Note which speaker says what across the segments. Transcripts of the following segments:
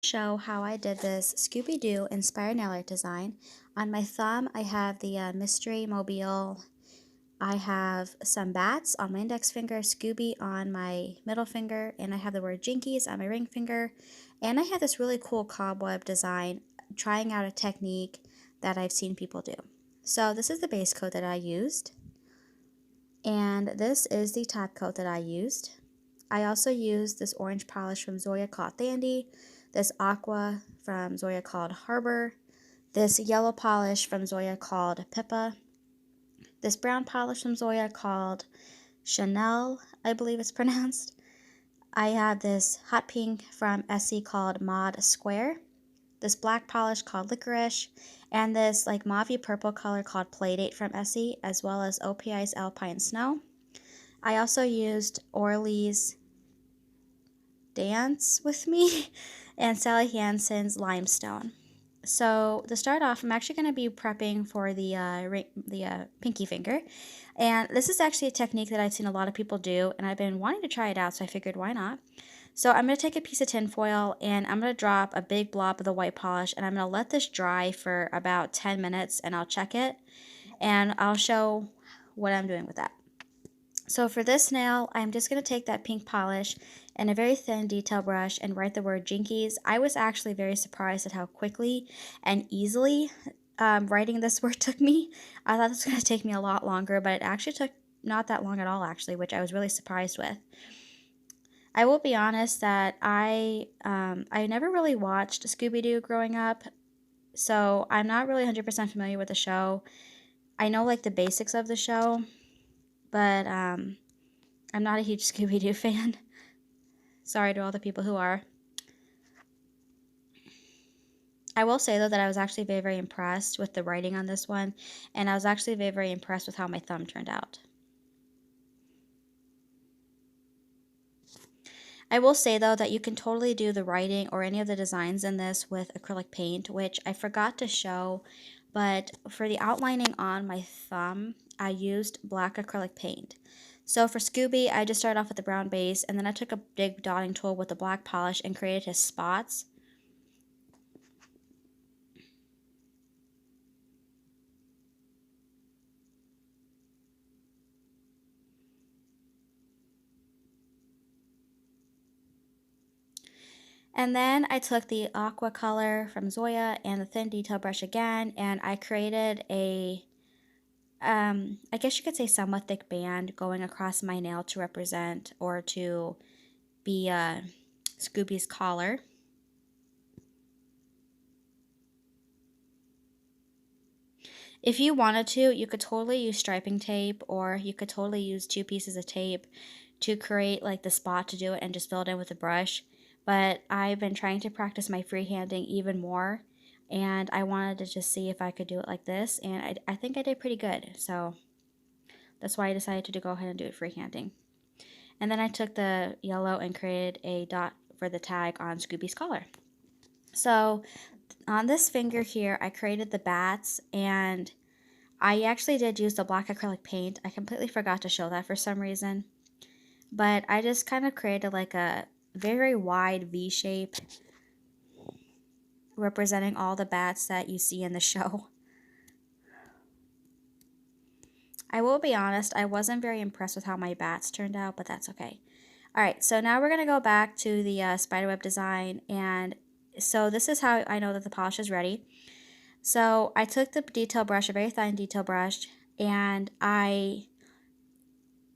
Speaker 1: show how I did this Scooby Do inspired nail art design. On my thumb, I have the Mystery Mobile. I have some bats on my index finger, Scooby on my middle finger, and I have the word Jinkies on my ring finger. And I have this really cool cobweb design, trying out a technique that I've seen people do. So this is the base coat that I used, and this is the top coat that I used. I also used this orange polish from Zoya called Thandy, this aqua from Zoya called Harbor, this yellow polish from Zoya called Pippa, this brown polish from Zoya called Chanel, I believe it's pronounced. I have this hot pink from Essie called Mod Square, this black polish called Licorice, and this like mauve purple color called Playdate from Essie, as well as OPI's Alpine Snow. I also used Orly's Dance with Me and Sally Hansen's Limestone. So to start off, I'm actually going to be prepping for the pinky finger, and this is actually a technique that I've seen a lot of people do, and I've been wanting to try it out, so I figured why not. So I'm going to take a piece of tin foil, and I'm going to drop a big blob of the white polish, and I'm going to let this dry for about 10 minutes, and I'll check it, and I'll show what I'm doing with that. So for this nail, I'm just going to take that pink polish and a very thin detail brush and write the word Jinkies. I was actually very surprised at how quickly and easily writing this word took me. I thought this was going to take me a lot longer, but it actually took not that long at all, actually, which I was really surprised with. I will be honest that I never really watched Scooby Do growing up, so I'm not really 100% familiar with the show. I know like the basics of the show, but I'm not a huge Scooby Doo fan. Sorry to all the people who are. I will say though that I was actually very, very impressed with the writing on this one, and I was actually very, very impressed with how my thumb turned out. I will say though that you can totally do the writing or any of the designs in this with acrylic paint, which I forgot to show, but for the outlining on my thumb, I used black acrylic paint. So for Scooby, I just started off with the brown base, and then I took a big dotting tool with the black polish and created his spots. And then I took the aqua color from Zoya and the thin detail brush again, and I created a I guess you could say somewhat thick band going across my nail to represent or to be Scooby's collar. If you wanted to, you could totally use striping tape, or you could totally use 2 pieces of tape to create like the spot to do it and just fill it in with a brush. But I've been trying to practice my freehanding even more, and I wanted to just see if I could do it like this, and I think I did pretty good. So that's why I decided to go ahead and do it freehanding. And then I took the yellow and created a dot for the tag on Scooby's collar. So on this finger here, I created the bats, and I actually did use the black acrylic paint. I completely forgot to show that for some reason. But I just kind of created like a very wide V shape representing all the bats that you see in the show. I will be honest, I wasn't very impressed with how my bats turned out, but that's okay. Alright, so now we're going to go back to the spiderweb design, and so this is how I know that the polish is ready. So I took the detail brush, a very fine detail brush, and I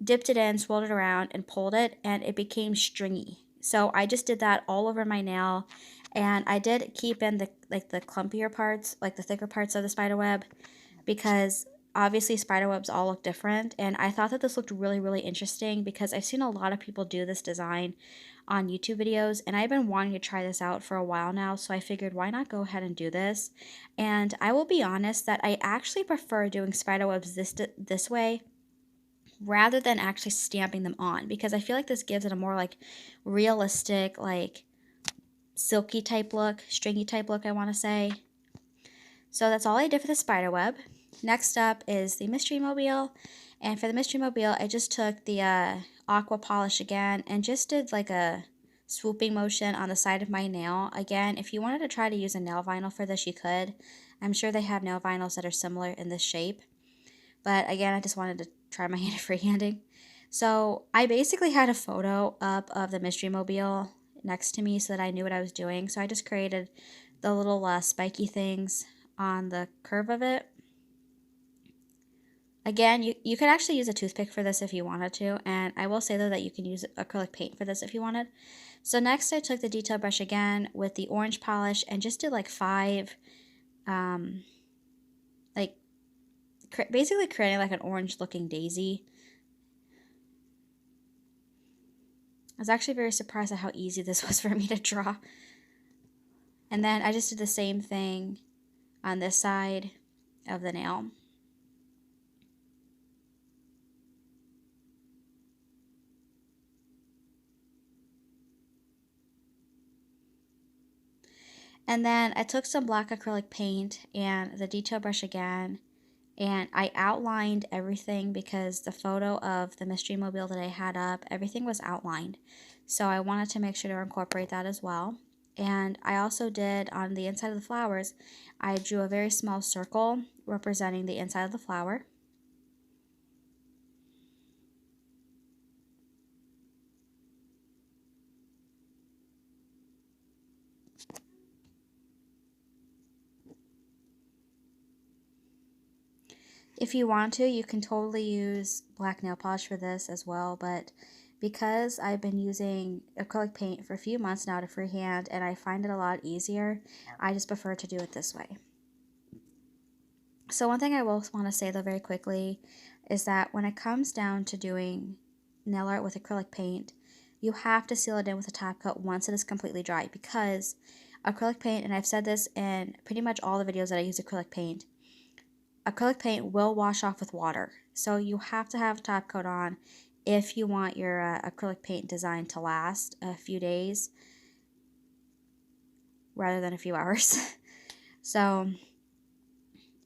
Speaker 1: dipped it in, swirled it around, and pulled it, and it became stringy. So I just did that all over my nail, and I did keep in the clumpier parts, like the thicker parts of the spider web, because obviously spider webs all look different, and I thought that this looked really, really interesting because I've seen a lot of people do this design on YouTube videos, and I've been wanting to try this out for a while now, so I figured why not go ahead and do this. And I will be honest that I actually prefer doing spider webs this way rather than actually stamping them on, because I feel like this gives it a more like realistic, like silky type look, stringy type look, I want to say. So that's all I did for the spider web. Next up is the Mystery Mobile, and for the Mystery Mobile I just took the aqua polish again and just did like a swooping motion on the side of my nail. Again, if you wanted to try to use a nail vinyl for this, you could. I'm sure they have nail vinyls that are similar in this shape. But again, I just wanted to try my hand at freehanding. So I basically had a photo up of the Mystery Mobile next to me so that I knew what I was doing. So I just created the little spiky things on the curve of it. Again, you could actually use a toothpick for this if you wanted to, and I will say though that you can use acrylic paint for this if you wanted. So next I took the detail brush again with the orange polish and just did like 5, like basically creating like an orange looking daisy. I was actually very surprised at how easy this was for me to draw. And then I just did the same thing on this side of the nail. And then I took some black acrylic paint and the detail brush again, and I outlined everything because the photo of the Mystery Mobile that I had up, everything was outlined. So I wanted to make sure to incorporate that as well. And I also did, on the inside of the flowers, I drew a very small circle representing the inside of the flower. If you want to, you can totally use black nail polish for this as well, but because I've been using acrylic paint for a few months now to freehand and I find it a lot easier, I just prefer to do it this way. So one thing I will want to say though very quickly is that when it comes down to doing nail art with acrylic paint, you have to seal it in with a top coat once it is completely dry, because acrylic paint, and I've said this in pretty much all the videos that I use acrylic paint will wash off with water. So you have to have a top coat on if you want your acrylic paint design to last a few days rather than a few hours. So,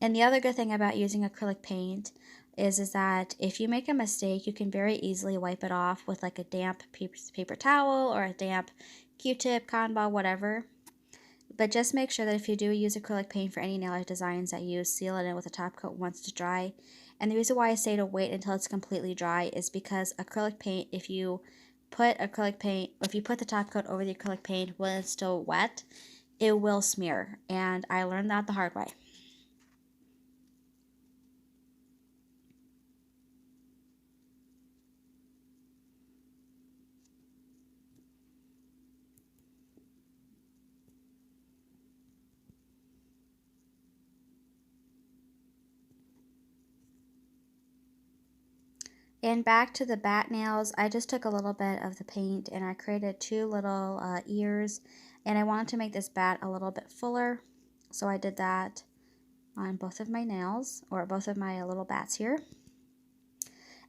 Speaker 1: and the other good thing about using acrylic paint is that if you make a mistake, you can very easily wipe it off with like a damp paper towel or a damp Q-tip, cotton ball, whatever. But just make sure that if you do use acrylic paint for any nail art designs that you seal it in with a top coat once it's dry. And the reason why I say to wait until it's completely dry is because acrylic paint, if you put the top coat over the acrylic paint when it's still wet, it will smear. And I learned that the hard way. And back to the bat nails, I just took a little bit of the paint and I created 2 little ears, and I wanted to make this bat a little bit fuller, so I did that on both of my nails, or both of my little bats here.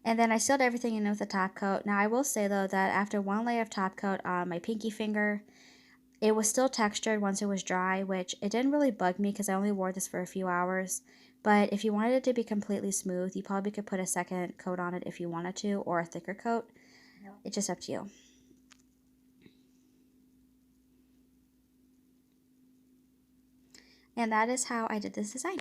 Speaker 1: And then I sealed everything in with a top coat. Now I will say though that after 1 layer of top coat on my pinky finger, it was still textured once it was dry, which it didn't really bug me because I only wore this for a few hours. But if you wanted it to be completely smooth, you probably could put a second coat on it if you wanted to, or a thicker coat. It's just up to you. And that is how I did this design.